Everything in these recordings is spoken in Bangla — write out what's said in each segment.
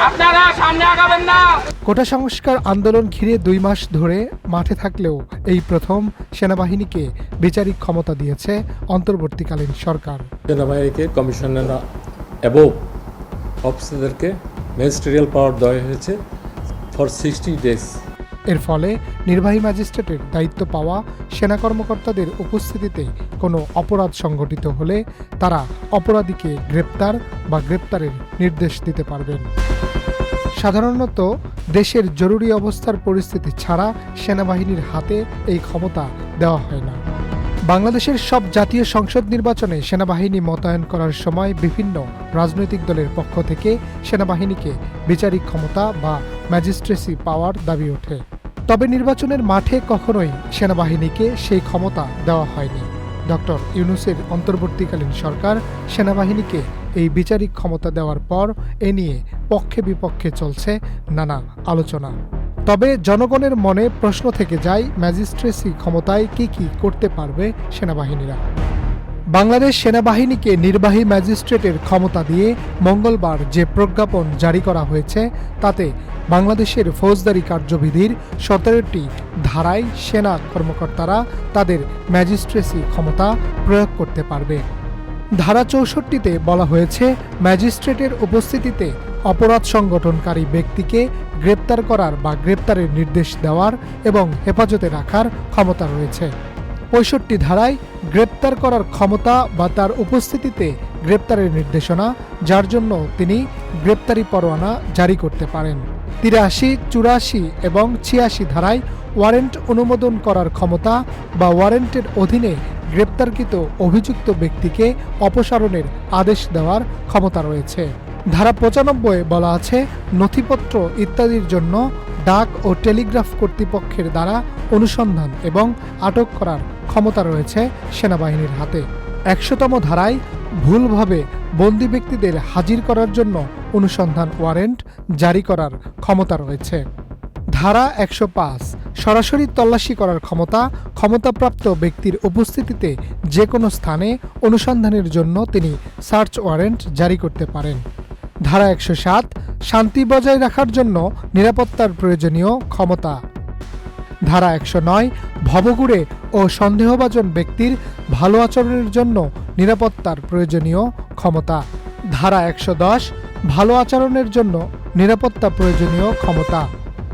আপনারা সামনে আগাবেন না। কোটা সংস্কার আন্দোলন ঘিরে 2 মাস ধরে মাঠে থাকলেও এই প্রথম সেনাবাহিনীকে বিচারিক ক্ষমতা দিয়েছে অন্তর্বর্তীকালীন সরকার। সেনাবাহিনীকে কমিশনার অ্যাবোভ অফিসারদেরকে ম্যাজিস্ট্রিয়াল পাওয়ার দেওয়া হয়েছে ফর 60 ডেজ। এর ফলে নির্বাহী ম্যাজিস্ট্রেটের দায়িত্ব পাওয়া সেনা কর্মকর্তাদের উপস্থিতিতে কোনো অপরাধ সংঘটিত হলে তারা অপরাধীকে গ্রেপ্তার বা গ্রেপ্তারের নির্দেশ দিতে পারবেন। সাধারণত দেশের জরুরি অবস্থার পরিস্থিতি ছাড়া সেনাবাহিনীর হাতে এই ক্ষমতা দেওয়া হয় না। বাংলাদেশের সব জাতীয় সংসদ নির্বাচনে সেনাবাহিনী মোতায়েন করার সময় বিভিন্ন রাজনৈতিক দলের পক্ষ থেকে সেনাবাহিনীকে বিচারিক ক্ষমতা বা ম্যাজিস্ট্রেসি পাওয়ার দাবি ওঠে। তবে নির্বাচনের মাঠে কখনোই সেনাবাহিনীকে সেই ক্ষমতা দেওয়া হয়নি। ডক্টর ইউনূসের অন্তর্বর্তীকালীন সরকার সেনাবাহিনীকে এই বিচারিক ক্ষমতা দেওয়ার পর এ নিয়ে পক্ষে বিপক্ষে চলছে নানা আলোচনা। তবে জনগণের মনে প্রশ্ন থেকে যায়, ম্যাজিস্ট্রেসি ক্ষমতায় কি করতে পারবে সেনাবাহিনীরা। বাংলাদেশ সেনাবাহিনীকে নির্বাহী ম্যাজিস্ট্রেটের ক্ষমতা দিয়ে মঙ্গলবার যে প্রজ্ঞাপন জারি করা হয়েছে তাতে বাংলাদেশের ফৌজদারি কার্যবিধির 17টি ধারায় সেনা কর্মকর্তারা তাদের ম্যাজিস্ট্রেসি ক্ষমতা প্রয়োগ করতে পারবে। ধারা 64তে বলা হয়েছে, ম্যাজিস্ট্রেটের উপস্থিতিতে অপরাধ সংগঠনকারী ব্যক্তিকে গ্রেপ্তার করার বা গ্রেপ্তারের নির্দেশ দেওয়ার এবং হেফাজতে রাখার ক্ষমতা রয়েছে। 65 ধারায় গ্রেপ্তার করার ক্ষমতা বা তার উপস্থিতিতে গ্রেপ্তারের নির্দেশনা, যার জন্য তিনি গ্রেপ্তারি পরোয়ানা জারি করতে পারেন। 83, 84 এবং 86 ধারায় ওয়ারেন্ট অনুমোদন করার ক্ষমতা বা ওয়ারেন্টের অধীনে গ্রেপ্তারকৃত অভিযুক্ত ব্যক্তিকে অপসারণের আদেশ দেওয়ার ক্ষমতা রয়েছে। ধারা 95 বলা আছে, নথিপত্র ইত্যাদির জন্য ডাক ও টেলিগ্রাফ কর্তৃপক্ষের দ্বারা অনুসন্ধান এবং আটক করার ক্ষমতা রয়েছে সেনাবাহিনীর হাতে। 100তম ধারায় ভুলভাবে বন্দী ব্যক্তিদের হাজির করার জন্য অনুসন্ধান ওয়ারেন্ট জারি করার ক্ষমতা রয়েছে। ধারা 105 সরাসরি তল্লাশি করার ক্ষমতা, ক্ষমতাপ্রাপ্ত ব্যক্তির উপস্থিতিতে যে কোনো স্থানে অনুসন্ধানের জন্য তিনি সার্চ ওয়ারেন্ট জারি করতে পারেন। ধারা 107 শান্তি বজায় রাখার জন্য নিরাপত্তার প্রয়োজনীয় ক্ষমতা। ধারা 109 ভবঘুরে ও সন্দেহভাজন ব্যক্তির ভালো আচরণের জন্য নিরাপত্তার প্রয়োজনীয় ক্ষমতা। ধারা 110 ভালো আচরণের জন্য নিরাপত্তা প্রয়োজনীয় ক্ষমতা।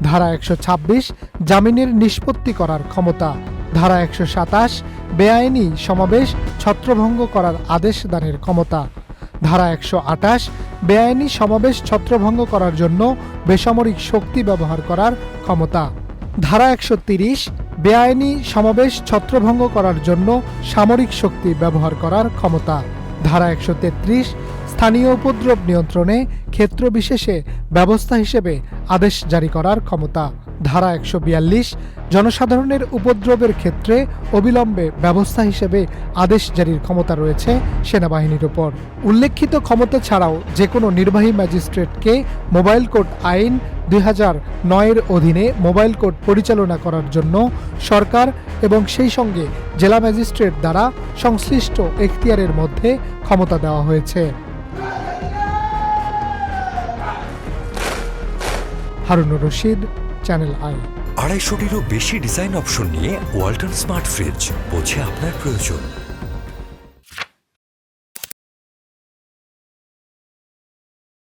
ধারা 126 জামিনের নিষ্পত্তি করার ক্ষমতা। ধারা 127 বেআইনি সমাবেশ ছত্রভঙ্গ করার আদেশ দানের ক্ষমতা। ধারা 128 বেআইনি সমাবেশ ছত্রভঙ্গ করার জন্য বেসামরিক শক্তি ব্যবহার করার ক্ষমতা। ধারা 130 বেআইনি সমাবেশ ছত্রভঙ্গ করার জন্য সামরিক শক্তি ব্যবহার করার ক্ষমতা। ধারা 133 স্থানীয় উপদ্রব নিয়ন্ত্রণে ক্ষেত্র বিশেষে ব্যবস্থা হিসেবে আদেশ জারি করার ক্ষমতা। ধারা 142 জনসাধারণের উপদ্রবের ক্ষেত্রে অবিলম্বে ব্যবস্থা হিসেবে আদেশ জারির ক্ষমতা রয়েছে সেনাবাহিনীর উপর। উল্লেখিত ক্ষমতা ছাড়াও যে কোনো নির্বাহী ম্যাজিস্ট্রেটকে মোবাইল কোর্ট আইন 2009-এর অধীনে মোবাইল কোর্ট পরিচালনা করার জন্য সরকার এবং সেই সঙ্গে জেলা ম্যাজিস্ট্রেট দ্বারা সংশ্লিষ্ট এখতিয়ারের মধ্যে ক্ষমতা দেওয়া হয়েছে। Harunur Rashid, Channel I. 250-টিরও বেশি ডিজাইন অপশন নিয়ে ওয়ালটন স্মার্ট ফ্রিজ, বোঝে আপনার প্রয়োজন।